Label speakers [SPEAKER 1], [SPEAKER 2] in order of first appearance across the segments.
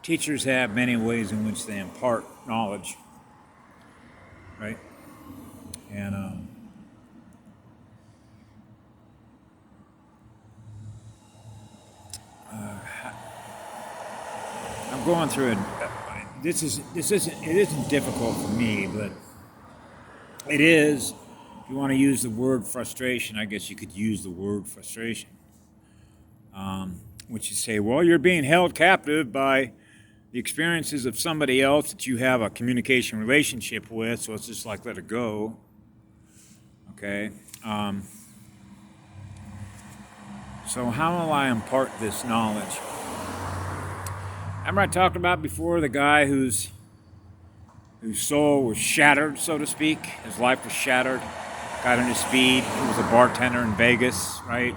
[SPEAKER 1] teachers have many ways in which they impart knowledge, right? And I'm going through it. It isn't difficult for me, but it is. If you want to use the word frustration, I guess you could use the word frustration. Which you say, well, you're being held captive by the experiences of somebody else that you have a communication relationship with, so it's just like let it go. Okay. So how will I impart this knowledge? Remember I talked about before the guy whose soul was shattered, so to speak. His life was shattered. Got into speed. He was a bartender in Vegas, right?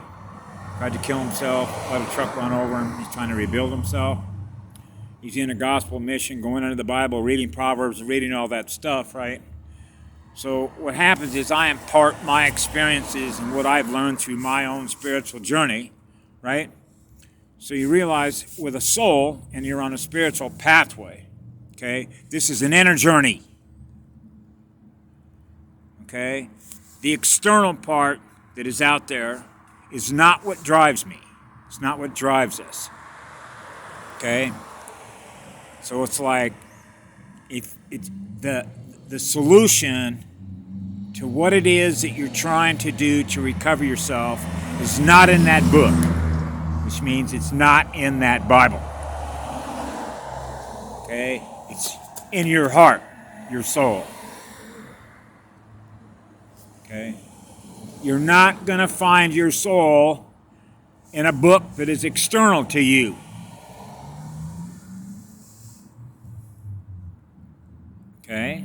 [SPEAKER 1] Tried to kill himself. Let a truck run over him. He's trying to rebuild himself. He's in a gospel mission, going into the Bible, reading Proverbs, reading all that stuff, right? So what happens is I impart my experiences and what I've learned through my own spiritual journey, right? So you realize with a soul, and you're on a spiritual pathway, okay? This is an inner journey, okay? The external part that is out there is not what drives me. It's not what drives us, okay? So it's like if it's the solution to what it is that you're trying to do to recover yourself is not in that book, which means it's not in that Bible. Okay? It's in your heart, your soul. Okay? You're not going to find your soul in a book that is external to you. Okay?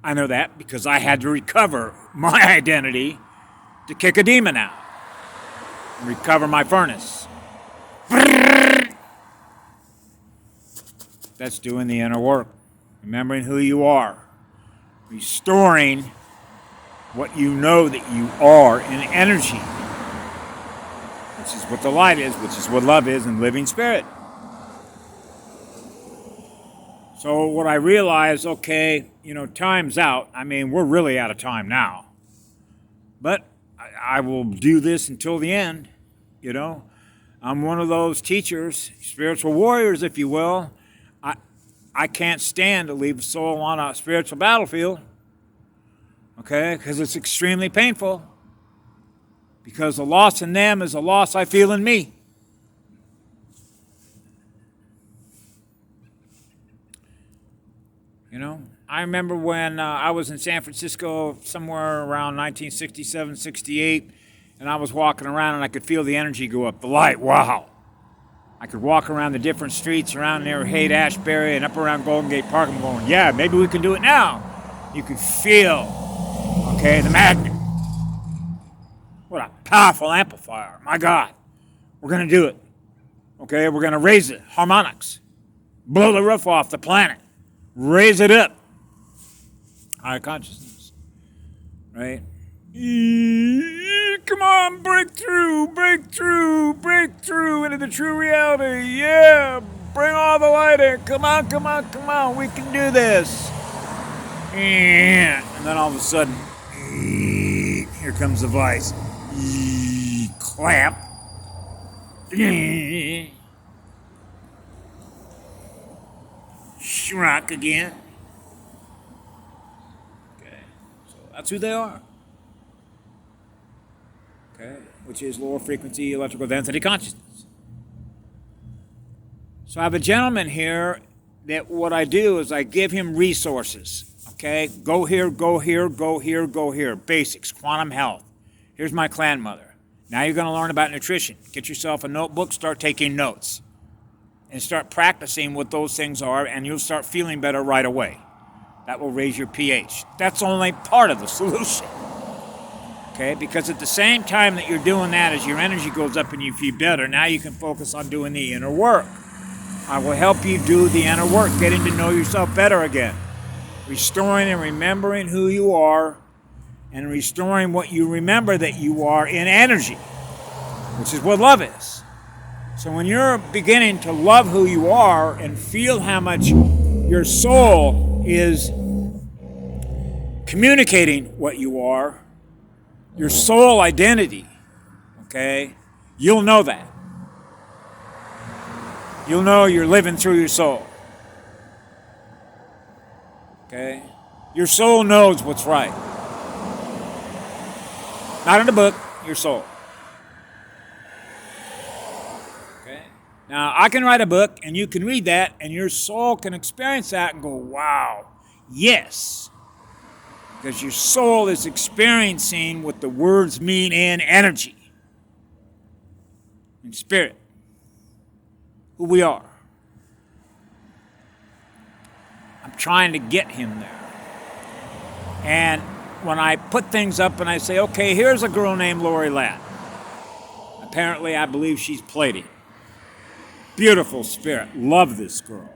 [SPEAKER 1] I know that because I had to recover my identity to kick a demon out and recover my furnace. That's doing the inner work. Remembering who you are. Restoring what you know that you are in energy. Which is what the light is, which is what love is, and living spirit. So what I realized, okay, time's out. I mean, we're really out of time now. But I will do this until the end, I'm one of those teachers, spiritual warriors, if you will. I can't stand to leave a soul on a spiritual battlefield, okay, because it's extremely painful. Because the loss in them is a loss I feel in me. I remember when I was in San Francisco somewhere around 1967, 68, and I was walking around and I could feel the energy go up, the light, wow. I could walk around the different streets around near Haight-Ashbury and up around Golden Gate Park. I'm going, yeah, maybe we can do it now. You could feel, okay, the magnet. What a powerful amplifier, my God. We're going to do it, okay? We're going to raise it, harmonics, blow the roof off the planet. Raise it up. Higher consciousness. Right? Come on, break through into the true reality. Yeah, bring all the light in. Come on. We can do this. And then all of a sudden, here comes the vice. Clamp. Shrunk again. Okay, so that's who they are. Okay, which is lower frequency electrical density consciousness. So I have a gentleman here that what I do is I give him resources. Okay, go here. Basics, quantum health. Here's my clan mother. Now you're going to learn about nutrition. Get yourself a notebook, start taking notes. And start practicing what those things are, and you'll start feeling better right away. That will raise your pH. That's only part of the solution. Okay? Because at the same time that you're doing that, as your energy goes up and you feel better, now you can focus on doing the inner work. I will help you do the inner work, getting to know yourself better again. Restoring and remembering who you are, and restoring what you remember that you are in energy, which is what love is. So when you're beginning to love who you are and feel how much your soul is communicating what you are, your soul identity, okay, you'll know that. You'll know you're living through your soul. Okay? Your soul knows what's right. Not in the book, your soul. Okay? Now, I can write a book and you can read that and your soul can experience that and go, wow, yes. Because your soul is experiencing what the words mean in energy, in spirit, who we are. I'm trying to get him there. And when I put things up and I say, okay, here's a girl named Lori Ladd. Apparently, I believe she's Pleiadian. Beautiful spirit. Love this girl.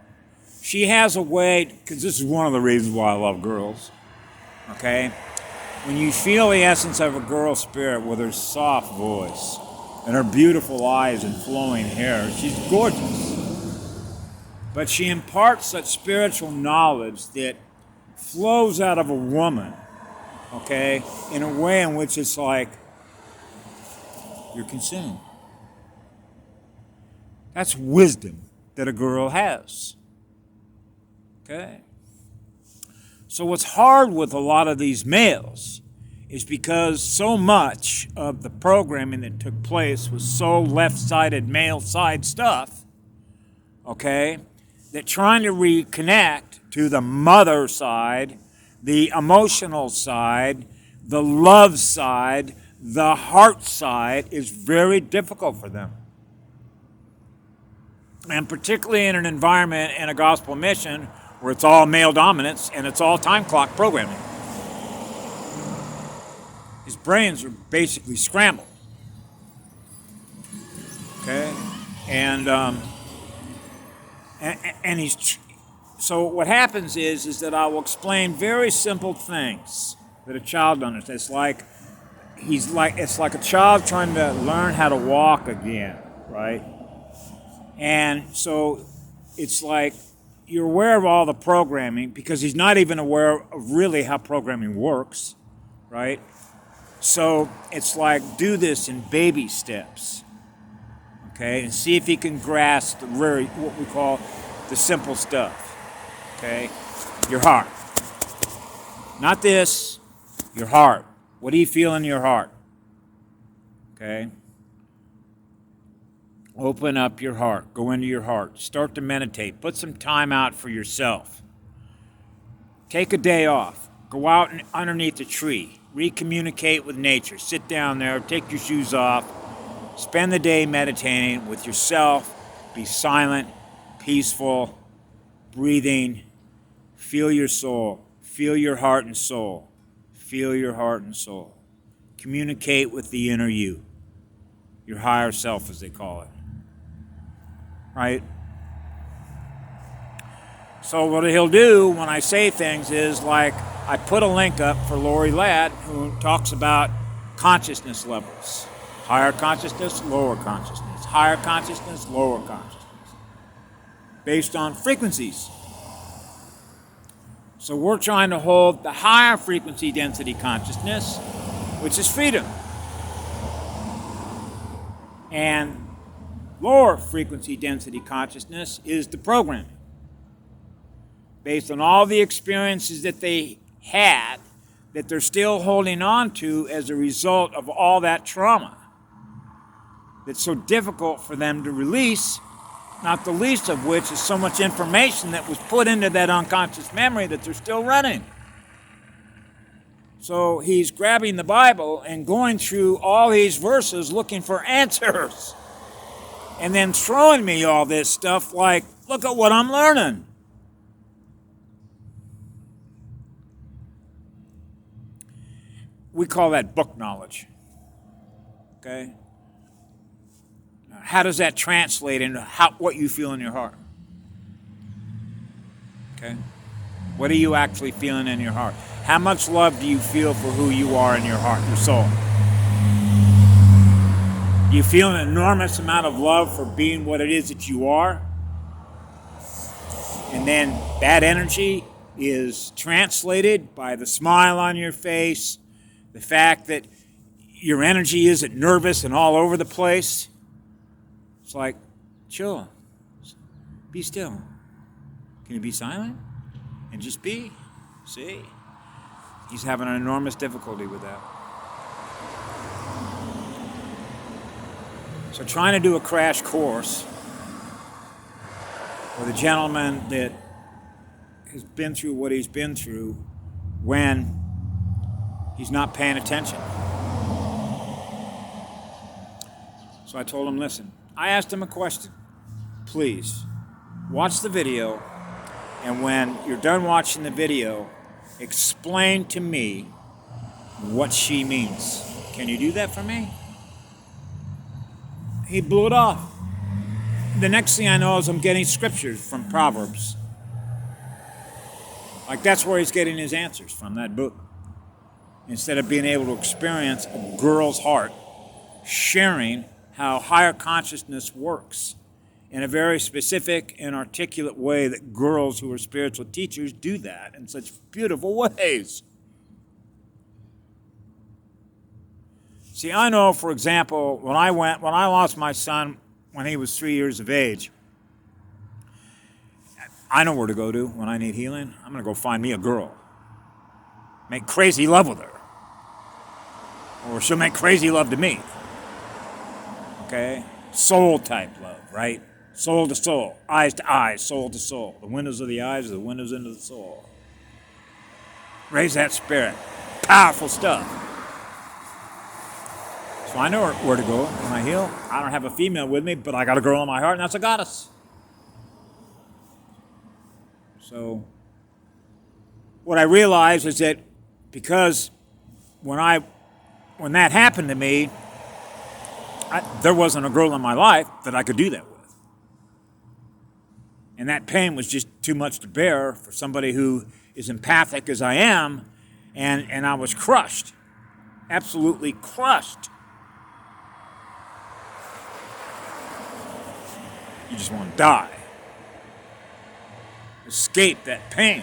[SPEAKER 1] She has a way, because this is one of the reasons why I love girls. Okay? When you feel the essence of a girl spirit with her soft voice and her beautiful eyes and flowing hair, she's gorgeous. But she imparts such spiritual knowledge that flows out of a woman, okay, in a way in which it's like you're consumed. That's wisdom that a girl has. Okay? So what's hard with a lot of these males is because so much of the programming that took place was so left-sided, male side stuff, okay, that trying to reconnect to the mother side, the emotional side, the love side, the heart side is very difficult for them. And particularly in an environment in a gospel mission where it's all male dominance and it's all time clock programming. His brains are basically scrambled. Okay? And he's... So what happens is that I will explain very simple things that a child understands. It's like a child trying to learn how to walk again, right? And so it's like you're aware of all the programming because he's not even aware of really how programming works, right? So it's like do this in baby steps, okay? And see if he can grasp what we call the simple stuff. Okay, your heart. Not this, your heart. What do you feel in your heart? Okay. Open up your heart. Go into your heart. Start to meditate. Put some time out for yourself. Take a day off. Go out and underneath a tree. Recommunicate with nature. Sit down there. Take your shoes off. Spend the day meditating with yourself. Be silent, peaceful, breathing. Feel your soul. Feel your heart and soul. Feel your heart and soul. Communicate with the inner you. Your higher self, as they call it. Right? So what he'll do when I say things is like I put a link up for Lori Ladd who talks about consciousness levels. Higher consciousness, lower consciousness. Higher consciousness, lower consciousness. Based on frequencies. So we're trying to hold the higher frequency density consciousness, which is freedom. And lower frequency density consciousness is the programming. Based on all the experiences that they had, that they're still holding on to as a result of all that trauma. That's so difficult for them to release, not the least of which is so much information that was put into that unconscious memory that they're still running. So he's grabbing the Bible and going through all these verses looking for answers. And then throwing me all this stuff like, look at what I'm learning. We call that book knowledge. Okay? How does that translate into what you feel in your heart? Okay? What are you actually feeling in your heart? How much love do you feel for who you are in your heart, your soul? You feel an enormous amount of love for being what it is that you are. And then that energy is translated by the smile on your face, the fact that your energy isn't nervous and all over the place. It's like, chill, be still. Can you be silent and just be? See? He's having an enormous difficulty with that. So trying to do a crash course with a gentleman that has been through what he's been through when he's not paying attention. So I told him, listen, I asked him a question. Please, watch the video, and when you're done watching the video, explain to me what she means. Can you do that for me? He blew it off. The next thing I know is I'm getting scriptures from Proverbs. Like that's where he's getting his answers from, that book. Instead of being able to experience a girl's heart, sharing how higher consciousness works in a very specific and articulate way that girls who are spiritual teachers do that in such beautiful ways. See, I know, for example, when I lost my son when he was 3 years of age, I know where to go to when I need healing. I'm going to go find me a girl. Make crazy love with her. Or she'll make crazy love to me. Okay? Soul type love, right? Soul to soul, eyes to eyes, soul to soul. The windows of the eyes are the windows into the soul. Raise that spirit. Powerful stuff. So I know where to go when I heal. I don't have a female with me, but I got a girl in my heart, and that's a goddess. So what I realized is that because when that happened to me, there wasn't a girl in my life that I could do that with. And that pain was just too much to bear for somebody who is empathic as I am, and I was crushed, absolutely crushed. You just want to die. Escape that pain.